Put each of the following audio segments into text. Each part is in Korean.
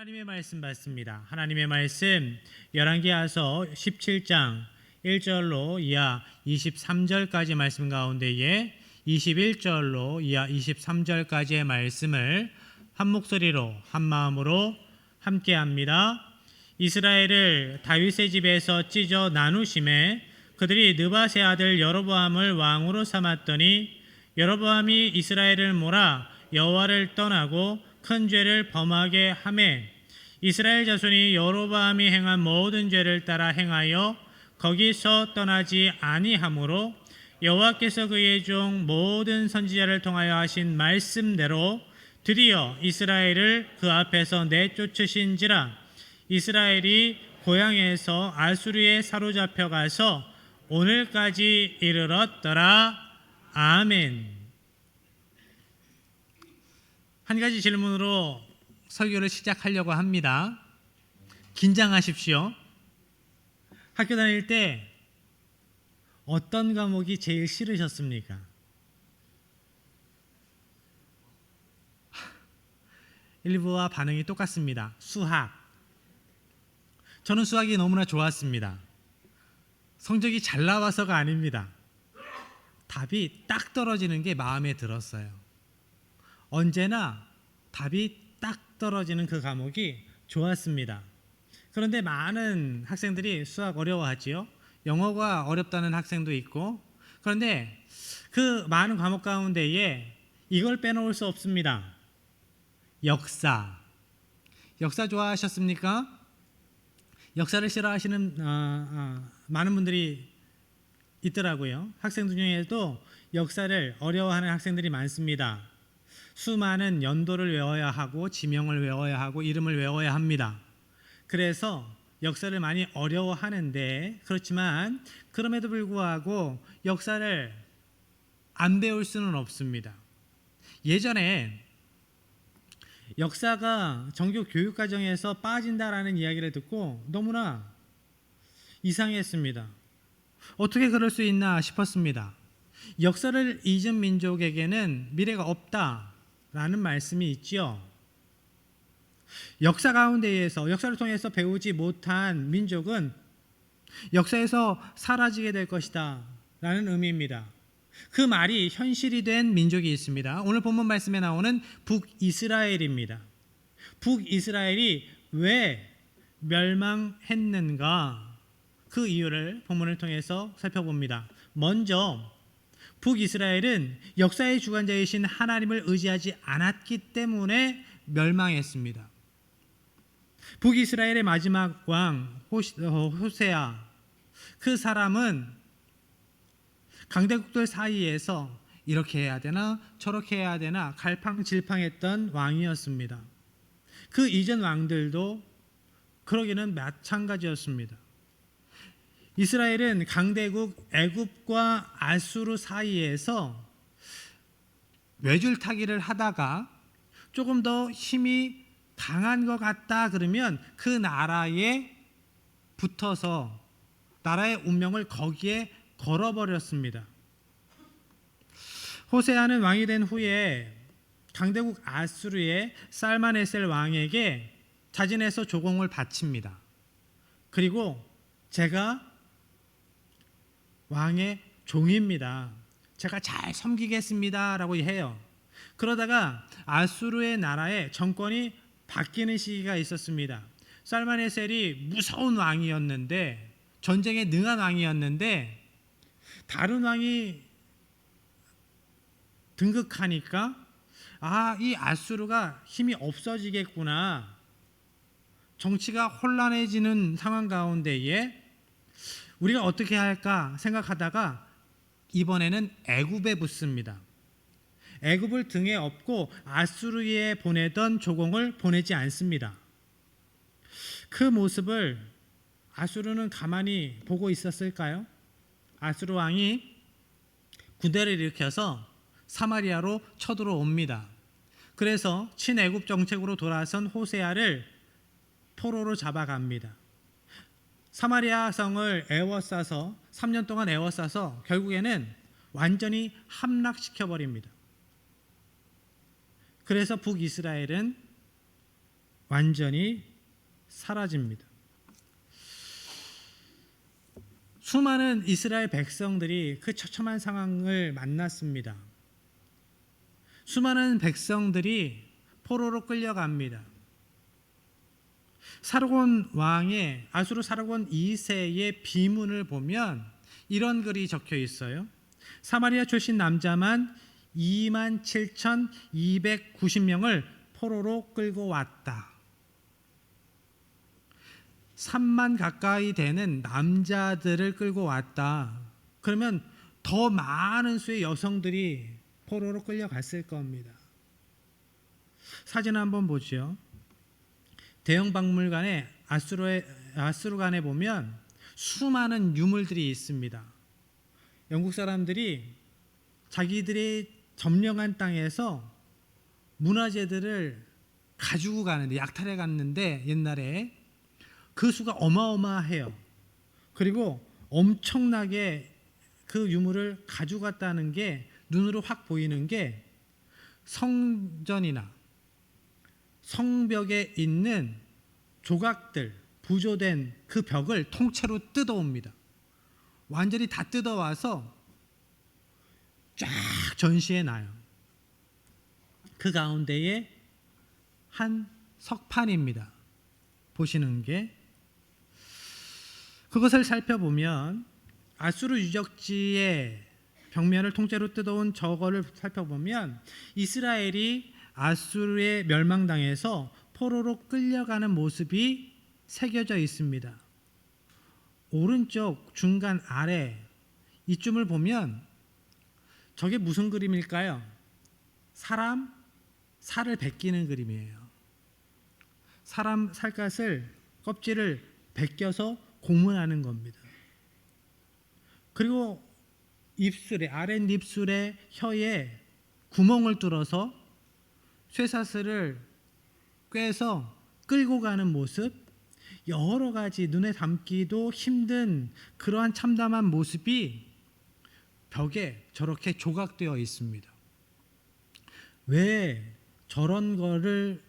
하나님의 말씀 받습니다. 하나님의 말씀 열왕기하서 17장 1절로 이하 23절까지 말씀 가운데에 21절로 이하 23절까지의 말씀을 한 목소리로 한 마음으로 함께합니다. 이스라엘을 다윗의 집에서 찢어 나누심에 그들이 느밧의 아들 여로보암을 왕으로 삼았더니 여로보암이 이스라엘을 몰아 여호와를 떠나고 큰 죄를 범하게 하매 이스라엘 자손이 여로보암이 행한 모든 죄를 따라 행하여 거기서 떠나지 아니하므로 여호와께서 그의 종 모든 선지자를 통하여 하신 말씀대로 드디어 이스라엘을 그 앞에서 내쫓으신지라. 이스라엘이 고향에서 아수르에 사로잡혀 가서 오늘까지 이르렀더라. 아멘. 한 가지 질문으로 설교를 시작하려고 합니다. 긴장하십시오. 학교 다닐 때 어떤 과목이 제일 싫으셨습니까? 일부와 반응이 똑같습니다. 수학. 저는 수학이 너무나 좋았습니다. 성적이 잘 나와서가 아닙니다. 답이 딱 떨어지는 게 마음에 들었어요. 언제나 답이 딱 떨어지는 그 과목이 좋았습니다. 그런데 많은 학생들이 수학 어려워하지요. 영어가 어렵다는 학생도 있고. 그런데 그 많은 과목 가운데에 이걸 빼놓을 수 없습니다. 역사. 역사 좋아하셨습니까? 역사를 싫어하시는 많은 분들이 있더라고요. 학생들 중에도 역사를 어려워하는 학생들이 많습니다. 수많은 연도를 외워야 하고 지명을 외워야 하고 이름을 외워야 합니다. 그래서 역사를 많이 어려워하는데, 그렇지만 그럼에도 불구하고 역사를 안 배울 수는 없습니다. 예전에 역사가 정규 교육과정에서 빠진다라는 이야기를 듣고 너무나 이상했습니다. 어떻게 그럴 수 있나 싶었습니다. 역사를 잊은 민족에게는 미래가 없다라는 말씀이 있지요. 역사 가운데에서 역사를 통해서 배우지 못한 민족은 역사에서 사라지게 될 것이다 라는 의미입니다. 그 말이 현실이 된 민족이 있습니다. 오늘 본문 말씀에 나오는 북이스라엘입니다. 북이스라엘이 왜 멸망했는가? 그 이유를 본문을 통해서 살펴봅니다. 먼저 북이스라엘은 역사의 주관자이신 하나님을 의지하지 않았기 때문에 멸망했습니다. 북이스라엘의 마지막 왕 호세아, 그 사람은 강대국들 사이에서 이렇게 해야 되나 저렇게 해야 되나 갈팡질팡했던 왕이었습니다. 그 이전 왕들도 그러기는 마찬가지였습니다. 이스라엘은 강대국 애굽과 아수르 사이에서 외줄타기를 하다가 조금 더 힘이 강한 것 같다 그러면 그 나라에 붙어서 나라의 운명을 거기에 걸어버렸습니다. 호세아는 왕이 된 후에 강대국 아수르의 살마네셀 왕에게 자진해서 조공을 바칩니다. 그리고 제가 왕의 종입니다. 제가 잘 섬기겠습니다 라고 해요. 그러다가 아수르의 나라의 정권이 바뀌는 시기가 있었습니다. 살마네셀이 무서운 왕이었는데, 전쟁에 능한 왕이었는데, 다른 왕이 등극하니까 이 아수르가 힘이 없어지겠구나, 정치가 혼란해지는 상황 가운데에 우리가 어떻게 할까 생각하다가 이번에는 애굽에 붙습니다. 애굽을 등에 업고 아수르에 보내던 조공을 보내지 않습니다. 그 모습을 아수르는 가만히 보고 있었을까요? 아수르 왕이 군대를 일으켜서 사마리아로 쳐들어옵니다. 그래서 친애굽 정책으로 돌아선 호세아를 포로로 잡아갑니다. 사마리아 성을 에워싸서 3년 동안 에워싸서 결국에는 완전히 함락시켜버립니다. 그래서 북이스라엘은 완전히 사라집니다. 수많은 이스라엘 백성들이 그 처참한 상황을 만났습니다. 수많은 백성들이 포로로 끌려갑니다. 사르곤 왕의 아수르 사르곤 2세의 비문을 보면 이런 글이 적혀 있어요. 사마리아 출신 남자만 27,290명을 포로로 끌고 왔다. 3만 가까이 되는 남자들을 끌고 왔다. 그러면 더 많은 수의 여성들이 포로로 끌려갔을 겁니다. 사진 한번 보죠. 대형 박물관에 아수르관에 보면 수많은 유물들이 있습니다. 영국 사람들이 자기들의 점령한 땅에서 문화재들을 가지고 가는데, 약탈해 갔는데 옛날에 그 수가 어마어마해요. 그리고 엄청나게 그 유물을 가져갔다는 게 눈으로 확 보이는 게 성전이나 성벽에 있는 조각들, 부조된 그 벽을 통째로 뜯어옵니다. 완전히 다 뜯어와서 쫙 전시해 놔요. 그 가운데에 한 석판입니다. 보시는 게, 그것을 살펴보면 아수르 유적지의 벽면을 통째로 뜯어온 저거를 살펴보면 이스라엘이 아수르에 멸망당해서 포로로 끌려가는 모습이 새겨져 있습니다. 오른쪽 중간 아래 이쯤을 보면 저게 무슨 그림일까요? 사람 살을 벗기는 그림이에요. 사람 살갗을, 껍질을 벗겨서 고문하는 겁니다. 그리고 입술에, 아랫입술에, 혀에 구멍을 뚫어서 쇠사슬을 꿰서 끌고 가는 모습, 여러 가지 눈에 담기도 힘든 그러한 참담한 모습이 벽에 저렇게 조각되어 있습니다. 왜 저런 거를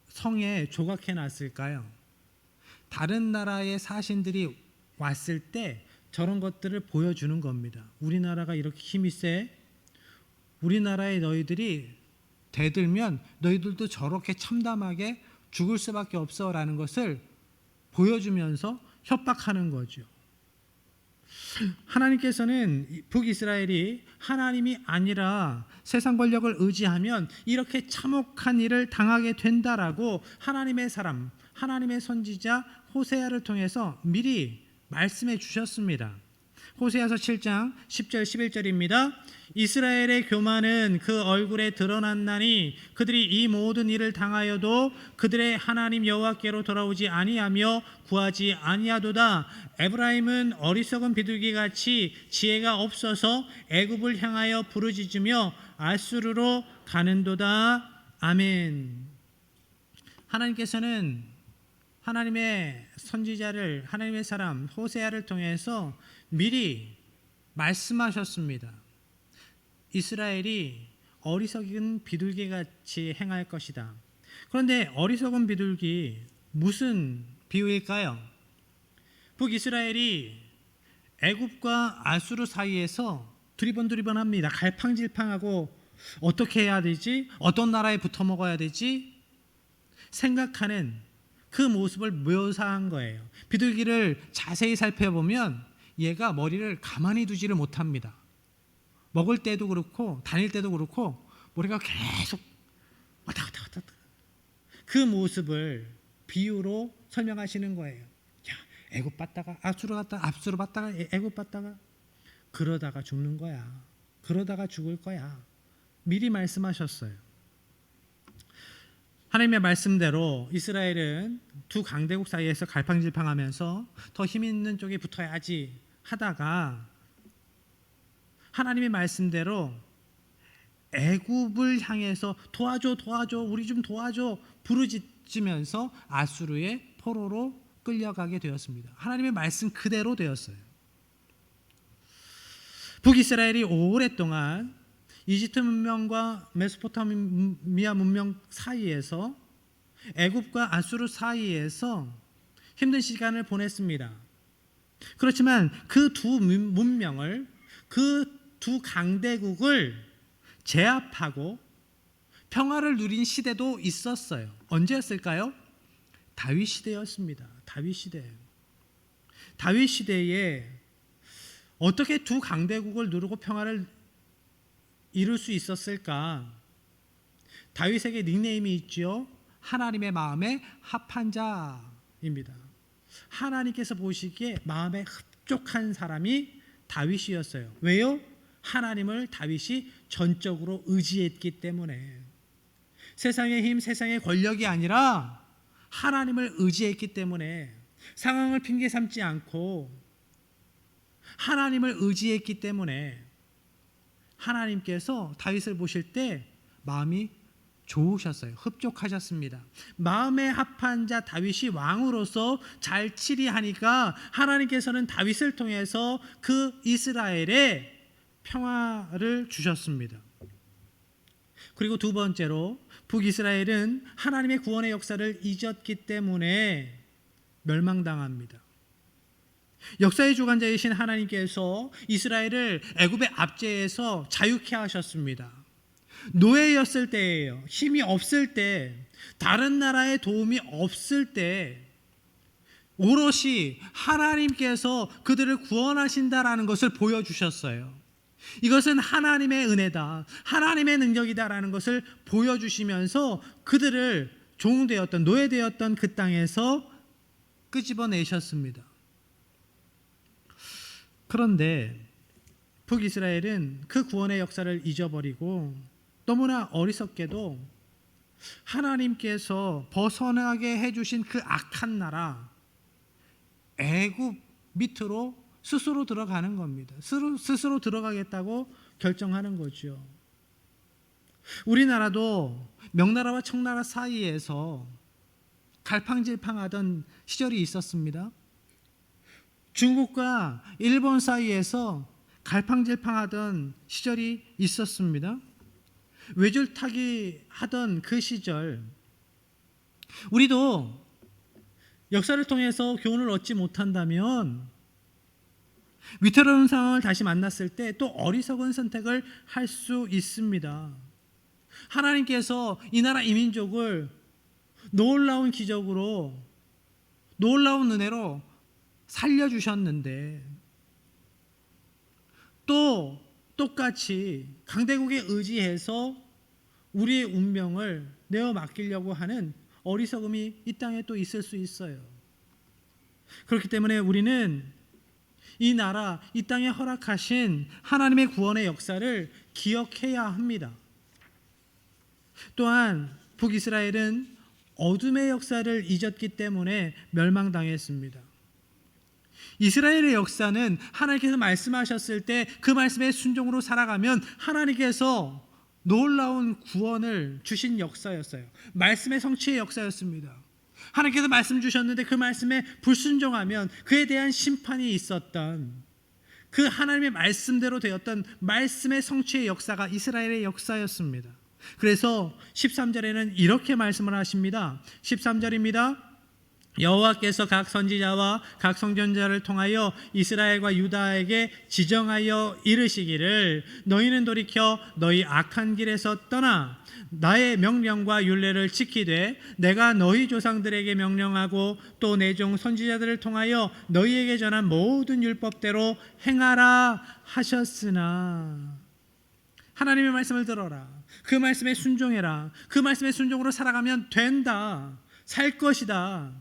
성에 조각해 놨을까요? 다른 나라의 사신들이 왔을 때 저런 것들을 보여주는 겁니다. 우리나라가 이렇게 힘이 세, 우리나라의 너희들이 대들면 너희들도 저렇게 참담하게 죽을 수밖에 없어 라는 것을 보여주면서 협박하는 거죠. 하나님께서는 북이스라엘이 하나님이 아니라 세상 권력을 의지하면 이렇게 참혹한 일을 당하게 된다라고 하나님의 사람, 하나님의 선지자 호세아를 통해서 미리 말씀해 주셨습니다. 호세아서 7장 10절 11절입니다. 이스라엘의 교만은 그 얼굴에 드러났나니 그들이 이 모든 일을 당하여도 그들의 하나님 여호와께로 돌아오지 아니하며 구하지 아니하도다. 에브라임은 어리석은 비둘기같이 지혜가 없어서 애굽을 향하여 부르짖으며 아수르로 가는도다. 아멘. 하나님께서는 하나님의 선지자를, 하나님의 사람 호세아를 통해서 미리 말씀하셨습니다. 이스라엘이 어리석은 비둘기같이 행할 것이다. 그런데 어리석은 비둘기, 무슨 비유일까요? 북이스라엘이 애굽과 아수르 사이에서 두리번두리번합니다. 갈팡질팡하고 어떻게 해야 되지? 어떤 나라에 붙어 먹어야 되지? 생각하는 그 모습을 묘사한 거예요. 비둘기를 자세히 살펴보면 얘가 머리를 가만히 두지를 못합니다. 먹을 때도 그렇고 다닐 때도 그렇고 머리가 계속 왔다 갔다 왔다 갔다. 그 모습을 비유로 설명하시는 거예요. 야, 애굽 봤다가 아수르 갔다가 압수르 봤다가 애굽 봤다가 그러다가 죽는 거야. 그러다가 죽을 거야. 미리 말씀하셨어요. 하나님의 말씀대로 이스라엘은 두 강대국 사이에서 갈팡질팡하면서 더 힘 있는 쪽에 붙어야지 하다가 하나님의 말씀대로 애굽을 향해서 도와줘 도와줘 우리 좀 도와줘 부르짖으면서 아수르의 포로로 끌려가게 되었습니다. 하나님의 말씀 그대로 되었어요. 북이스라엘이 오랫동안 이집트 문명과 메소포타미아 문명 사이에서 애굽과 아수르 사이에서 힘든 시간을 보냈습니다. 그렇지만 그 두 문명을, 그 두 강대국을 제압하고 평화를 누린 시대도 있었어요. 언제였을까요? 다윗 시대였습니다. 다윗 시대. 다윗 시대에 어떻게 두 강대국을 누르고 평화를 이룰 수 있었을까? 다윗에게 닉네임이 있죠. 하나님의 마음에 합한 자입니다. 하나님께서 보시기에 마음에 흡족한 사람이 다윗이었어요. 왜요? 하나님을 다윗이 전적으로 의지했기 때문에. 세상의 힘, 세상의 권력이 아니라 하나님을 의지했기 때문에, 상황을 핑계 삼지 않고 하나님을 의지했기 때문에 하나님께서 다윗을 보실 때 마음이 좋으셨어요. 흡족하셨습니다. 마음에 합한 자 다윗이 왕으로서 잘 치리하니까 하나님께서는 다윗을 통해서 그 이스라엘에 평화를 주셨습니다. 그리고 두 번째로 북이스라엘은 하나님의 구원의 역사를 잊었기 때문에 멸망당합니다. 역사의 주관자이신 하나님께서 이스라엘을 애굽의 압제에서 자유케 하셨습니다. 노예였을 때예요. 힘이 없을 때, 다른 나라의 도움이 없을 때 오롯이 하나님께서 그들을 구원하신다라는 것을 보여주셨어요. 이것은 하나님의 은혜다, 하나님의 능력이다라는 것을 보여주시면서 그들을 종되었던, 노예되었던 그 땅에서 끄집어내셨습니다. 그런데 북이스라엘은 그 구원의 역사를 잊어버리고 너무나 어리석게도 하나님께서 벗어나게 해주신 그 악한 나라 애굽 밑으로 스스로 들어가는 겁니다. 스스로 들어가겠다고 결정하는 거죠. 우리나라도 명나라와 청나라 사이에서 갈팡질팡하던 시절이 있었습니다. 중국과 일본 사이에서 갈팡질팡하던 시절이 있었습니다. 외줄타기 하던 그 시절, 우리도 역사를 통해서 교훈을 얻지 못한다면 위태로운 상황을 다시 만났을 때 또 어리석은 선택을 할 수 있습니다. 하나님께서 이 나라 이민족을 놀라운 기적으로, 놀라운 은혜로 살려주셨는데 또 똑같이 강대국에 의지해서 우리의 운명을 내어 맡기려고 하는 어리석음이 이 땅에 또 있을 수 있어요. 그렇기 때문에 우리는 이 나라, 이 땅에 허락하신 하나님의 구원의 역사를 기억해야 합니다. 또한 북이스라엘은 어둠의 역사를 잊었기 때문에 멸망당했습니다. 이스라엘의 역사는 하나님께서 말씀하셨을 때 그 말씀에 순종으로 살아가면 하나님께서 놀라운 구원을 주신 역사였어요. 말씀의 성취의 역사였습니다. 하나님께서 말씀 주셨는데 그 말씀에 불순종하면 그에 대한 심판이 있었던, 그 하나님의 말씀대로 되었던 말씀의 성취의 역사가 이스라엘의 역사였습니다. 그래서 13절에는 이렇게 말씀을 하십니다. 13절입니다. 여호와께서 각 선지자와 각 선전자를 통하여 이스라엘과 유다에게 지정하여 이르시기를 너희는 돌이켜 너희 악한 길에서 떠나 나의 명령과 율례를 지키되 내가 너희 조상들에게 명령하고 또 내 종 선지자들을 통하여 너희에게 전한 모든 율법대로 행하라 하셨으나. 하나님의 말씀을 들어라. 그 말씀에 순종해라. 그 말씀에 순종으로 살아가면 된다. 살 것이다.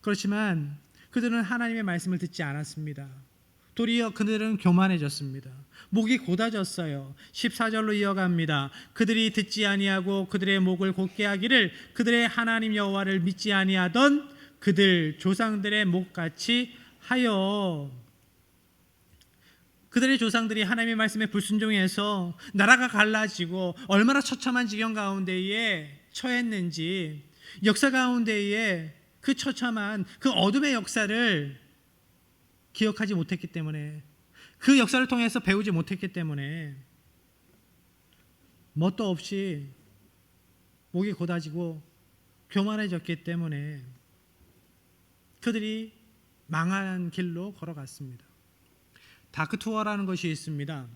그렇지만 그들은 하나님의 말씀을 듣지 않았습니다. 도리어 그들은 교만해졌습니다. 목이 곧아졌어요. 14절로 이어갑니다. 그들이 듣지 아니하고 그들의 목을 곧게 하기를 그들의 하나님 여호와를 믿지 아니하던 그들 조상들의 목같이 하여. 그들의 조상들이 하나님의 말씀에 불순종해서 나라가 갈라지고 얼마나 처참한 지경 가운데에 처했는지, 역사 가운데에 그 처참한 그 어둠의 역사를 기억하지 못했기 때문에, 그 역사를 통해서 배우지 못했기 때문에 뭣도 없이 목이 곧아지고 교만해졌기 때문에 그들이 망한 길로 걸어갔습니다. 다크 투어라는 것이 있습니다.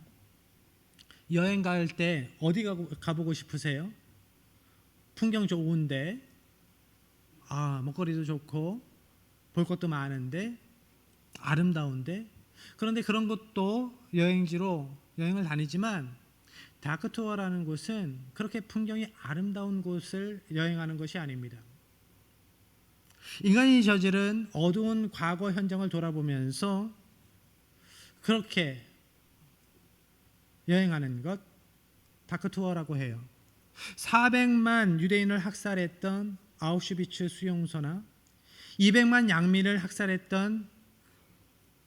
여행 갈 때 어디 가보고 싶으세요? 풍경 좋은데, 먹거리도 좋고 볼 것도 많은데 아름다운데, 그런데 그런 것도 여행지로 여행을 다니지만 다크 투어라는 곳은 그렇게 풍경이 아름다운 곳을 여행하는 것이 아닙니다. 인간이 저지른 어두운 과거 현장을 돌아보면서 그렇게 여행하는 것, 다크 투어라고 해요. 400만 유대인을 학살했던 아우슈비츠 수용소나 200만 양민을 학살했던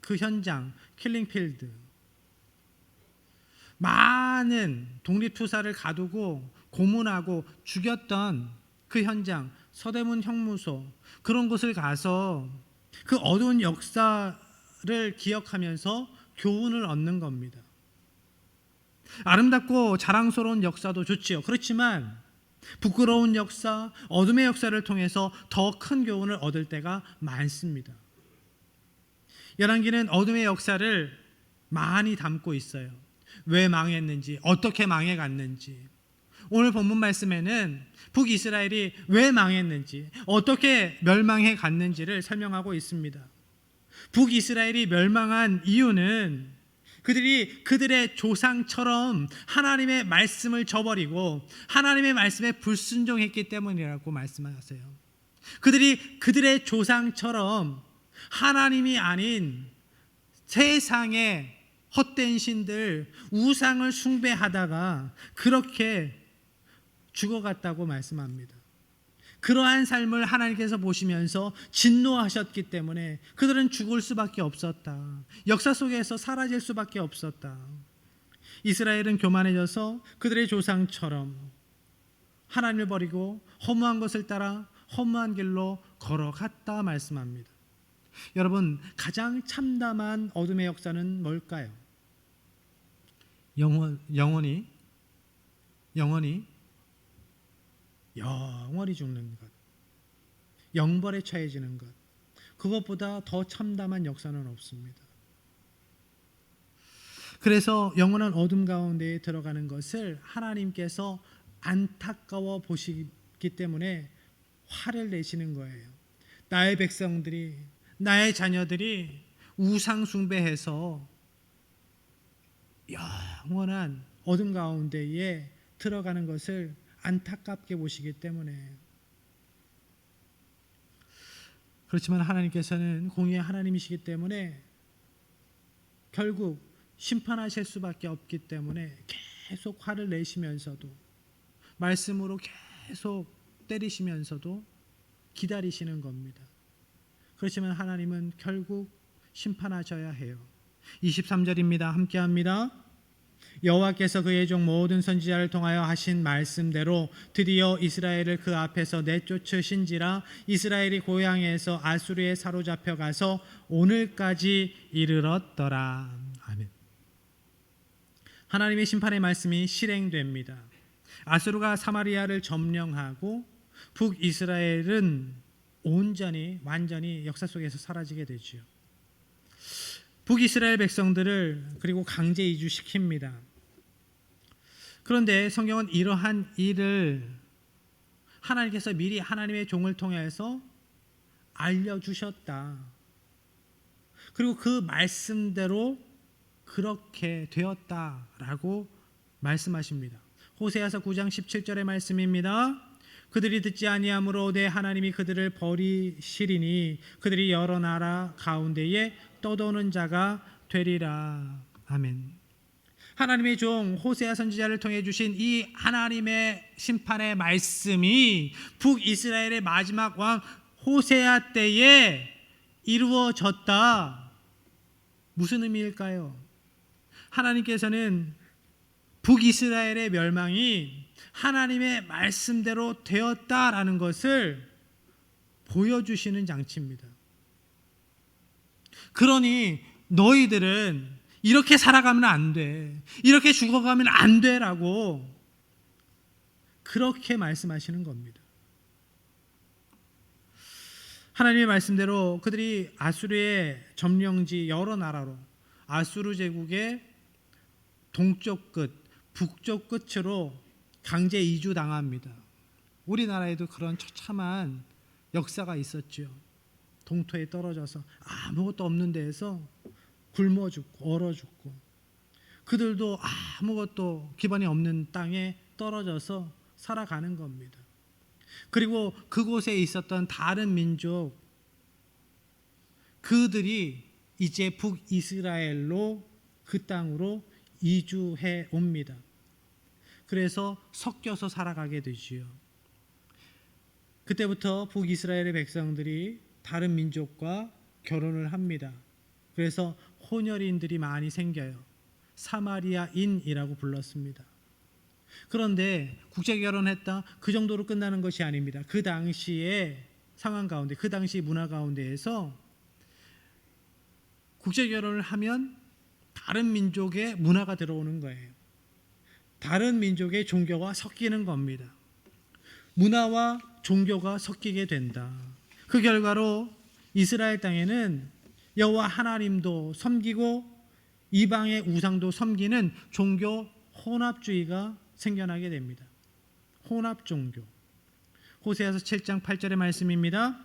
그 현장, 킬링필드, 많은 독립투사를 가두고 고문하고 죽였던 그 현장, 서대문 형무소, 그런 곳을 가서 그 어두운 역사를 기억하면서 교훈을 얻는 겁니다. 아름답고 자랑스러운 역사도 좋지요. 그렇지만 부끄러운 역사, 어둠의 역사를 통해서 더 큰 교훈을 얻을 때가 많습니다. 열왕기는 어둠의 역사를 많이 담고 있어요. 왜 망했는지, 어떻게 망해갔는지. 오늘 본문 말씀에는 북이스라엘이 왜 망했는지, 어떻게 멸망해 갔는지를 설명하고 있습니다. 북이스라엘이 멸망한 이유는 그들이 그들의 조상처럼 하나님의 말씀을 저버리고 하나님의 말씀에 불순종했기 때문이라고 말씀하세요. 그들이 그들의 조상처럼 하나님이 아닌 세상의 헛된 신들, 우상을 숭배하다가 그렇게 죽어갔다고 말씀합니다. 그러한 삶을 하나님께서 보시면서 진노하셨기 때문에 그들은 죽을 수밖에 없었다. 역사 속에서 사라질 수밖에 없었다. 이스라엘은 교만해져서 그들의 조상처럼 하나님을 버리고 허무한 것을 따라 허무한 길로 걸어갔다 말씀합니다. 여러분, 가장 참담한 어둠의 역사는 뭘까요? 영원히 죽는 것, 영벌에 처해지는 것, 그것보다 더 참담한 역사는 없습니다. 그래서 영원한 어둠 가운데에 들어가는 것을 하나님께서 안타까워 보시기 때문에 화를 내시는 거예요. 나의 백성들이, 나의 자녀들이 우상 숭배해서 영원한 어둠 가운데에 들어가는 것을 안타깝게 보시기 때문에. 그렇지만 하나님께서는 공의의 하나님이시기 때문에 결국 심판하실 수밖에 없기 때문에 계속 화를 내시면서도, 말씀으로 계속 때리시면서도 기다리시는 겁니다. 그렇지만 하나님은 결국 심판하셔야 해요. 23절입니다. 함께합니다. 여호와께서 그의 종 모든 선지자를 통하여 하신 말씀대로 드디어 이스라엘을 그 앞에서 내쫓으신지라. 이스라엘이 고향에서 아수르에 사로잡혀 가서 오늘까지 이르렀더라. 아멘. 하나님의 심판의 말씀이 실행됩니다. 아수르가 사마리아를 점령하고 북이스라엘은 완전히 역사 속에서 사라지게 되죠. 북이스라엘 백성들을 그리고 강제 이주시킵니다. 그런데 성경은 이러한 일을 하나님께서 미리 하나님의 종을 통해서 알려주셨다. 그리고 그 말씀대로 그렇게 되었다라고 말씀하십니다. 호세아서 9장 17절의 말씀입니다. 그들이 듣지 아니함으로 내 하나님이 그들을 버리시리니 그들이 여러 나라 가운데에 떠도는 자가 되리라. 아멘. 하나님의 종 호세아 선지자를 통해 주신 이 하나님의 심판의 말씀이 북이스라엘의 마지막 왕 호세아 때에 이루어졌다. 무슨 의미일까요? 하나님께서는 북이스라엘의 멸망이 하나님의 말씀대로 되었다라는 것을 보여주시는 장치입니다. 그러니 너희들은 이렇게 살아가면 안 돼, 이렇게 죽어가면 안 돼라고 그렇게 말씀하시는 겁니다. 하나님의 말씀대로 그들이 아수르의 점령지 여러 나라로 아수르 제국의 동쪽 끝, 북쪽 끝으로 강제 이주당합니다. 우리나라에도 그런 처참한 역사가 있었죠. 동토에 떨어져서 아무것도 없는 데에서 굶어 죽고 얼어 죽고, 그들도 아무것도 기반이 없는 땅에 떨어져서 살아가는 겁니다. 그리고 그곳에 있었던 다른 민족, 그들이 이제 북이스라엘로 그 땅으로 이주해 옵니다. 그래서 섞여서 살아가게 되지요. 그때부터 북이스라엘의 백성들이 다른 민족과 결혼을 합니다. 그래서 혼혈인들이 많이 생겨요. 사마리아인이라고 불렀습니다. 그런데 국제 결혼했다, 그 정도로 끝나는 것이 아닙니다. 그 당시의 상황 가운데, 그 당시 문화 가운데에서 국제 결혼을 하면 다른 민족의 문화가 들어오는 거예요. 다른 민족의 종교가 섞이는 겁니다. 문화와 종교가 섞이게 된다. 그 결과로 이스라엘 땅에는 여호와 하나님도 섬기고 이방의 우상도 섬기는 종교 혼합주의가 생겨나게 됩니다. 혼합 종교. 호세아서 7장 8절의 말씀입니다.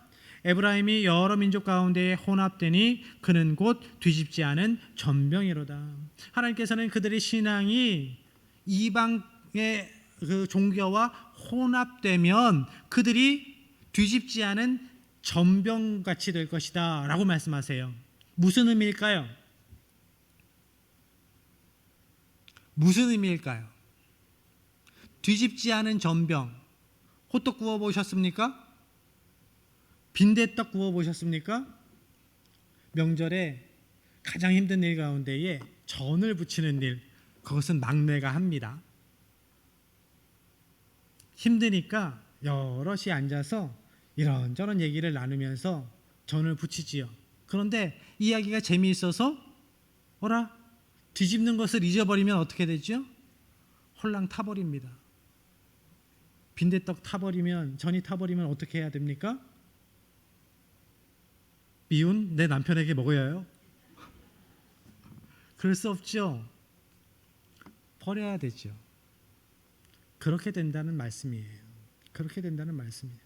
에브라임이 여러 민족 가운데에 혼합되니 그는 곧 뒤집지 않은 전병이로다. 하나님께서는 그들의 신앙이 이방의 그 종교와 혼합되면 그들이 뒤집지 않은 전병같이 될 것이다 라고 말씀하세요. 무슨 의미일까요? 무슨 의미일까요? 뒤집지 않은 전병. 호떡 구워 보셨습니까? 빈대떡 구워 보셨습니까? 명절에 가장 힘든 일 가운데에 전을 부치는 일, 그것은 막내가 합니다. 힘드니까 여럿이 앉아서 이런저런 얘기를 나누면서 전을 부치지요. 그런데 이야기가 재미있어서 뒤집는 것을 잊어버리면 어떻게 되죠? 홀랑 타버립니다. 빈대떡 타버리면, 전이 타버리면 어떻게 해야 됩니까? 미운 내 남편에게 먹어야요. 그럴 수 없죠. 버려야 되죠. 그렇게 된다는 말씀이에요. 그렇게 된다는 말씀이에요.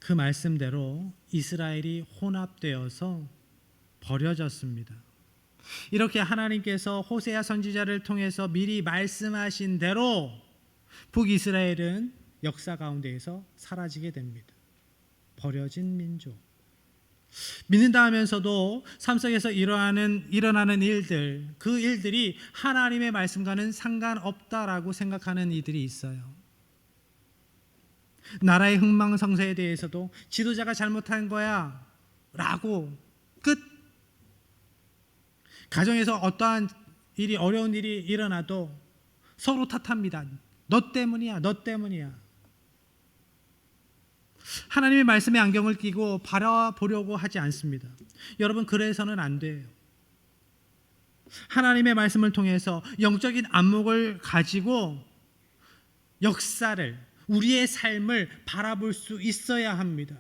그 말씀대로 이스라엘이 혼합되어서 버려졌습니다. 이렇게 하나님께서 호세아 선지자를 통해서 미리 말씀하신 대로 북이스라엘은 역사 가운데에서 사라지게 됩니다. 버려진 민족. 믿는다 하면서도 삶 속에서 일어나는 일들, 그 일들이 하나님의 말씀과는 상관없다라고 생각하는 이들이 있어요. 나라의 흥망성쇠에 대해서도 지도자가 잘못한 거야 라고 끝. 가정에서 어떠한 일이, 어려운 일이 일어나도 서로 탓합니다. 너 때문이야, 너 때문이야. 하나님의 말씀에 안경을 끼고 바라보려고 하지 않습니다. 여러분, 그래서는 안 돼요. 하나님의 말씀을 통해서 영적인 안목을 가지고 역사를, 우리의 삶을 바라볼 수 있어야 합니다.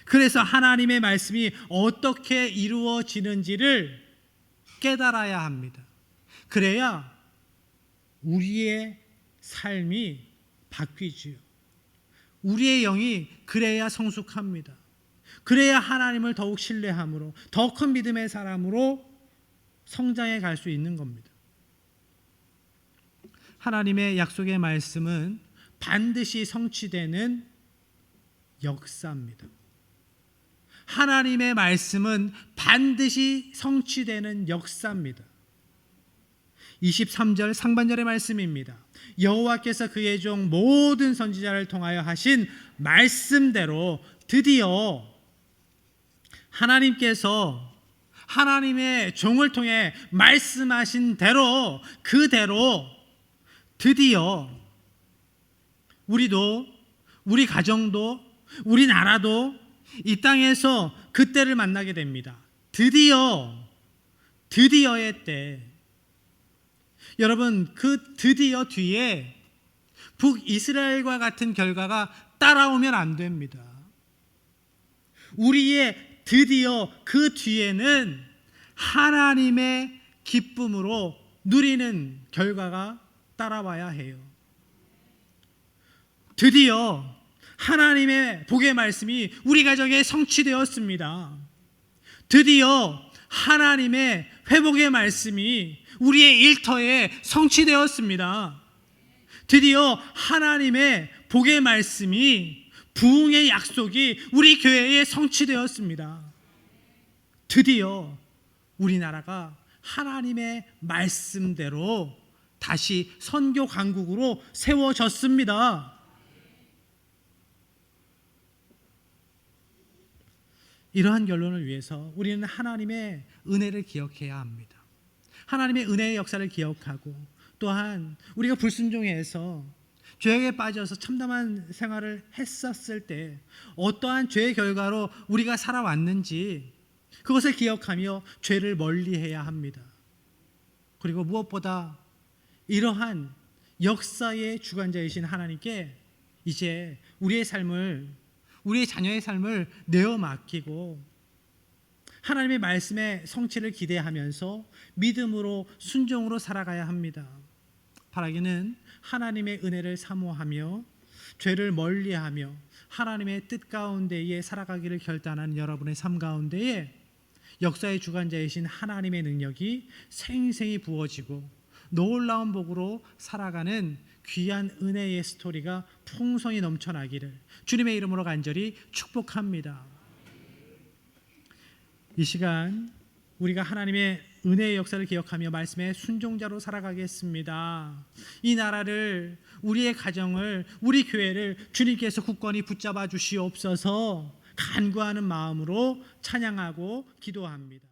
그래서 하나님의 말씀이 어떻게 이루어지는지를 깨달아야 합니다. 그래야 우리의 삶이 바뀌지요. 우리의 영이 그래야 성숙합니다. 그래야 하나님을 더욱 신뢰함으로 더 큰 믿음의 사람으로 성장해 갈 수 있는 겁니다. 하나님의 약속의 말씀은 반드시 성취되는 역사입니다. 하나님의 말씀은 반드시 성취되는 역사입니다. 23절 상반절의 말씀입니다. 여호와께서 그의 종 모든 선지자를 통하여 하신 말씀대로 드디어 하나님께서 하나님의 종을 통해 말씀하신 대로, 그대로 드디어 우리도, 우리 가정도, 우리 나라도 이 땅에서 그때를 만나게 됩니다. 드디어의 때. 여러분, 그 드디어 뒤에 북이스라엘과 같은 결과가 따라오면 안 됩니다. 우리의 드디어 그 뒤에는 하나님의 기쁨으로 누리는 결과가 따라와야 해요. 드디어 하나님의 복의 말씀이 우리 가정에 성취되었습니다. 드디어 하나님의 회복의 말씀이 우리의 일터에 성취되었습니다. 드디어 하나님의 복의 말씀이 부흥의 약속이 우리 교회에 성취되었습니다. 드디어 우리나라가 하나님의 말씀대로 다시 선교 강국으로 세워졌습니다. 이러한 결론을 위해서 우리는 하나님의 은혜를 기억해야 합니다. 하나님의 은혜의 역사를 기억하고 또한 우리가 불순종해서 죄에 빠져서 참담한 생활을 했었을 때 어떠한 죄의 결과로 우리가 살아왔는지 그것을 기억하며 죄를 멀리해야 합니다. 그리고 무엇보다 이러한 역사의 주관자이신 하나님께 이제 우리의 자녀의 삶을 내어 맡기고 하나님의 말씀의 성취를 기대하면서 믿음으로 순종으로 살아가야 합니다. 바라기는 하나님의 은혜를 사모하며 죄를 멀리하며 하나님의 뜻 가운데에 살아가기를 결단하는 여러분의 삶 가운데에 역사의 주관자이신 하나님의 능력이 생생히 부어지고 놀라운 복으로 살아가는 귀한 은혜의 스토리가 풍성히 넘쳐나기를 주님의 이름으로 간절히 축복합니다. 이 시간 우리가 하나님의 은혜의 역사를 기억하며 말씀의 순종자로 살아가겠습니다. 이 나라를, 우리의 가정을, 우리 교회를 주님께서 굳건히 붙잡아 주시옵소서 간구하는 마음으로 찬양하고 기도합니다.